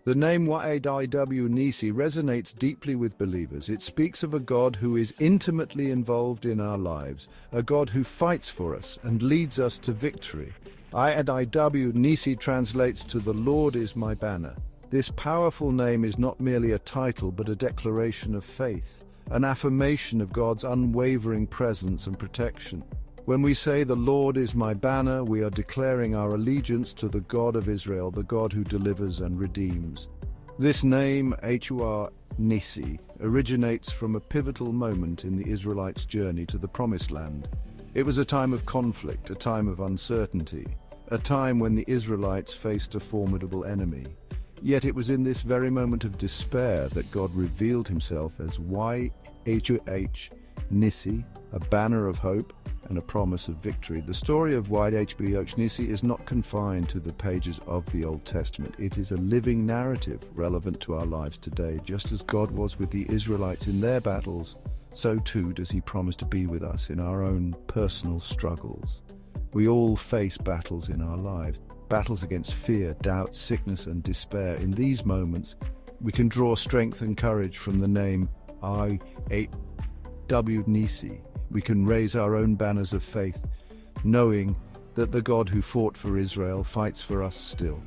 The name YHWH Nissi resonates deeply with believers. It speaks of a God who is intimately involved in our lives, a God who fights for us and leads us to victory. YHWH Nissi translates to "The Lord is my banner." This powerful name is not merely a title but a declaration of faith, an affirmation of God's unwavering presence and protection. When we say "The Lord is my banner," we are declaring our allegiance to the God of Israel, the God who delivers and redeems. This name, YHWH Nissi, originates from a pivotal moment in the Israelites' journey to the Promised Land. It was a time of conflict, a time of uncertainty, a time when the Israelites faced a formidable enemy. Yet it was in this very moment of despair that God revealed himself as YHWH Nissi, a banner of hope and a promise of victory. The story of YHWH Nissi is not confined to the pages of the Old Testament. It is a living narrative relevant to our lives today. Just as God was with the Israelites in their battles, so too does he promise to be with us in our own personal struggles. We all face battles in our lives, battles against fear, doubt, sickness, and despair. In these moments, we can draw strength and courage from the name YHWH Nissi. We can raise our own banners of faith, knowing that the God who fought for Israel fights for us still.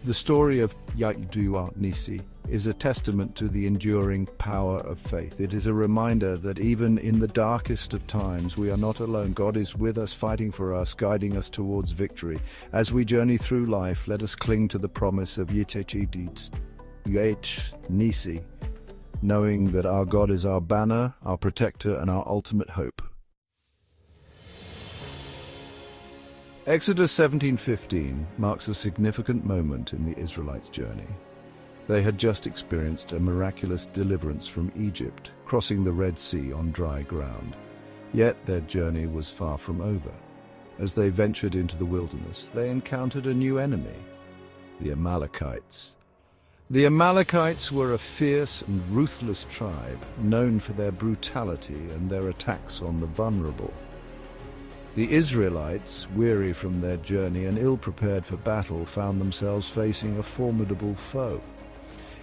The story of YHWH Nissi is a testament to the enduring power of faith. It is a reminder that even in the darkest of times, we are not alone. God is with us, fighting for us, guiding us towards victory. As we journey through life, let us cling to the promise of YHWH Nissi, knowing that our God is our banner, our protector, and our ultimate hope. Exodus 17:15 marks a significant moment in the Israelites' journey. They had just experienced a miraculous deliverance from Egypt, crossing the Red Sea on dry ground. Yet their journey was far from over. As they ventured into the wilderness, they encountered a new enemy, the Amalekites. The Amalekites were a fierce and ruthless tribe, known for their brutality and their attacks on the vulnerable. The Israelites, weary from their journey and ill-prepared for battle, found themselves facing a formidable foe.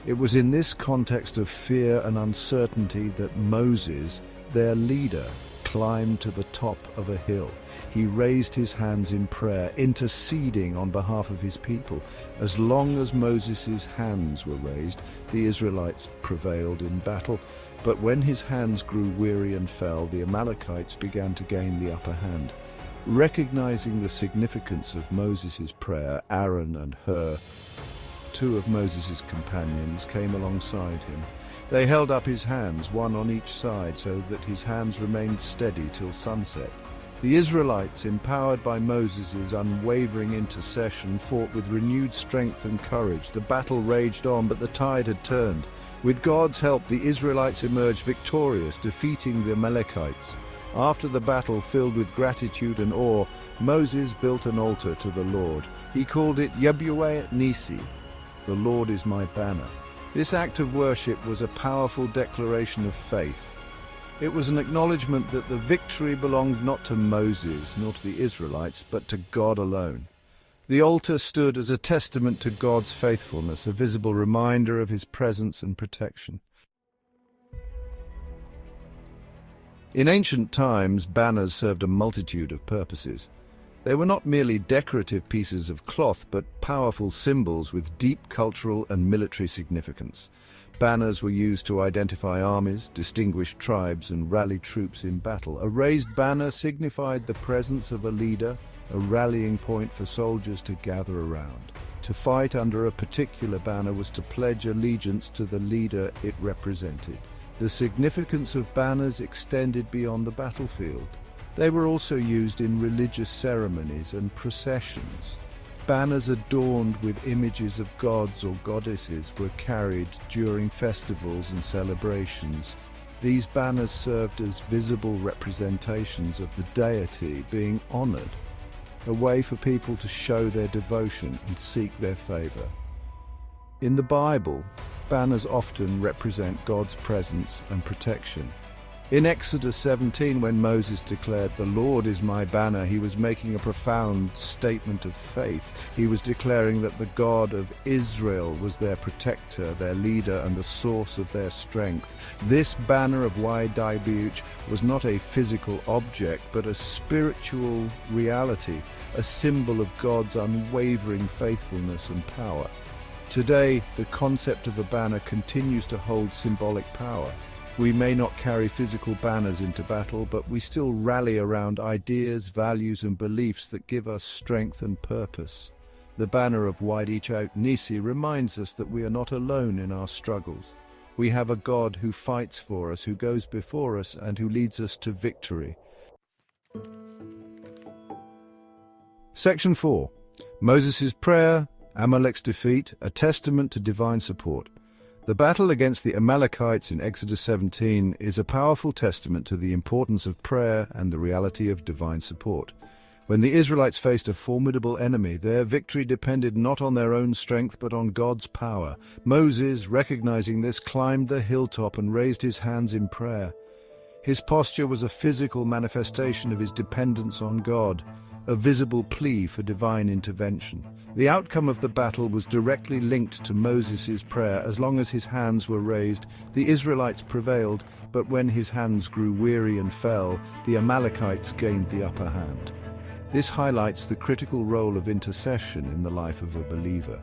It was in this context of fear and uncertainty that Moses, their leader, climbed to the top of a hill. He raised his hands in prayer, interceding on behalf of his people. As long as Moses' hands were raised, the Israelites prevailed in battle. But when his hands grew weary and fell, the Amalekites began to gain the upper hand. Recognizing the significance of Moses' prayer, Aaron and Hur, two of Moses' companions, came alongside him. They held up his hands, one on each side, so that his hands remained steady till sunset. The Israelites, empowered by Moses' unwavering intercession, fought with renewed strength and courage. The battle raged on, but the tide had turned. With God's help, the Israelites emerged victorious, defeating the Amalekites. After the battle, filled with gratitude and awe, Moses built an altar to the Lord. He called it YHWH Nissi, "The Lord is my banner." This act of worship was a powerful declaration of faith. It was an acknowledgement that the victory belonged not to Moses nor to the Israelites, but to God alone. The altar stood as a testament to God's faithfulness, a visible reminder of his presence and protection. In ancient times, banners served a multitude of purposes. They were not merely decorative pieces of cloth, but powerful symbols with deep cultural and military significance. Banners were used to identify armies, distinguish tribes, and rally troops in battle. A raised banner signified the presence of a leader, a rallying point for soldiers to gather around. To fight under a particular banner was to pledge allegiance to the leader it represented. The significance of banners extended beyond the battlefield. They were also used in religious ceremonies and processions. Banners adorned with images of gods or goddesses were carried during festivals and celebrations. These banners served as visible representations of the deity being honored, a way for people to show their devotion and seek their favor. In the Bible, banners often represent God's presence and protection. In Exodus 17, when Moses declared, "The Lord is my banner," he was making a profound statement of faith. He was declaring that the God of Israel was their protector, their leader, and the source of their strength. This banner of YHWH was not a physical object, but a spiritual reality, a symbol of God's unwavering faithfulness and power. Today, the concept of a banner continues to hold symbolic power. We may not carry physical banners into battle, but we still rally around ideas, values, and beliefs that give us strength and purpose. The banner of YHWH Nissi reminds us that we are not alone in our struggles. We have a God who fights for us, who goes before us, and who leads us to victory. Section 4. Moses' prayer, Amalek's defeat, a testament to divine support. The battle against the Amalekites in Exodus 17 is a powerful testament to the importance of prayer and the reality of divine support. When the Israelites faced a formidable enemy, their victory depended not on their own strength but on God's power. Moses, recognizing this, climbed the hilltop and raised his hands in prayer. His posture was a physical manifestation of his dependence on God, a visible plea for divine intervention. The outcome of the battle was directly linked to Moses' prayer. As long as his hands were raised, the Israelites prevailed, but when his hands grew weary and fell, the Amalekites gained the upper hand. This highlights the critical role of intercession in the life of a believer.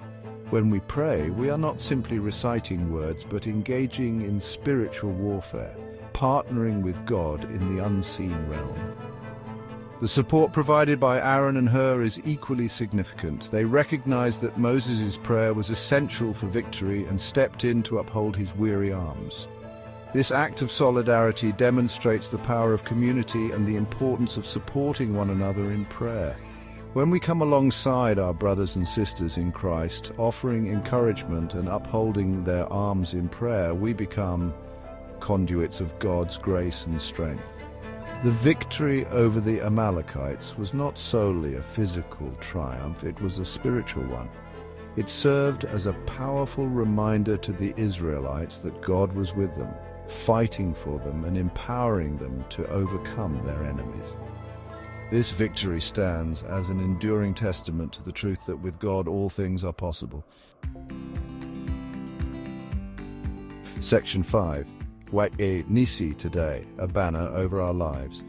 When we pray, we are not simply reciting words, but engaging in spiritual warfare, partnering with God in the unseen realm. The support provided by Aaron and Hur is equally significant. They recognized that Moses' prayer was essential for victory and stepped in to uphold his weary arms. This act of solidarity demonstrates the power of community and the importance of supporting one another in prayer. When we come alongside our brothers and sisters in Christ, offering encouragement and upholding their arms in prayer, we become conduits of God's grace and strength. The victory over the Amalekites was not solely a physical triumph, it was a spiritual one. It served as a powerful reminder to the Israelites that God was with them, fighting for them and empowering them to overcome their enemies. This victory stands as an enduring testament to the truth that with God all things are possible. Section 5. YHWH Nissi today, a banner over our lives.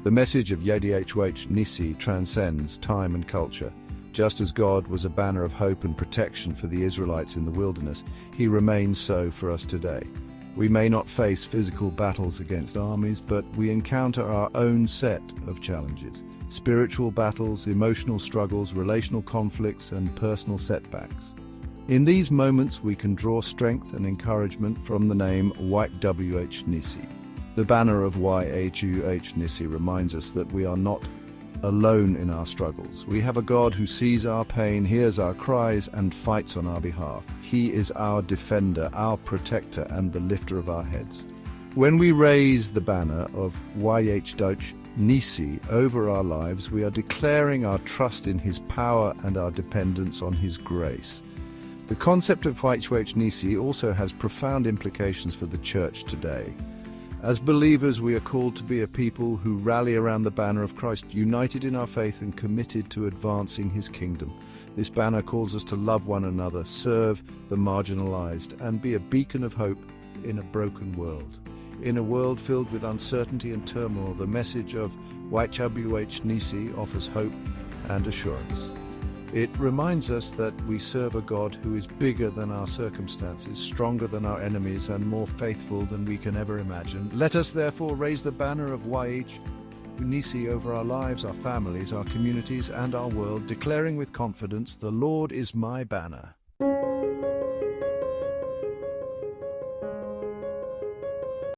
The message of YHWH Nissi transcends time and culture. Just as God was a banner of hope and protection for the Israelites in the wilderness, he remains so for us today. We may not face physical battles against armies, but we encounter our own set of challenges. Spiritual battles, emotional struggles, relational conflicts, and personal setbacks. In these moments, we can draw strength and encouragement from the name YHWH Nissi. The banner of YHWH Nissi reminds us that we are not alone in our struggles. We have a God who sees our pain, hears our cries, and fights on our behalf. He is our defender, our protector, and the lifter of our heads. When we raise the banner of YHWH Nissi over our lives, we are declaring our trust in his power and our dependence on his grace. The concept of YHWH Nissi also has profound implications for the church today. As believers, we are called to be a people who rally around the banner of Christ, united in our faith and committed to advancing his kingdom. This banner calls us to love one another, serve the marginalized, and be a beacon of hope in a broken world. In a world filled with uncertainty and turmoil, the message of YHWH Nissi offers hope and assurance. It reminds us that we serve a God who is bigger than our circumstances, stronger than our enemies, and more faithful than we can ever imagine. Let us therefore raise the banner of YHWH Nissi over our lives, our families, our communities, and our world, declaring with confidence, "The Lord is my banner."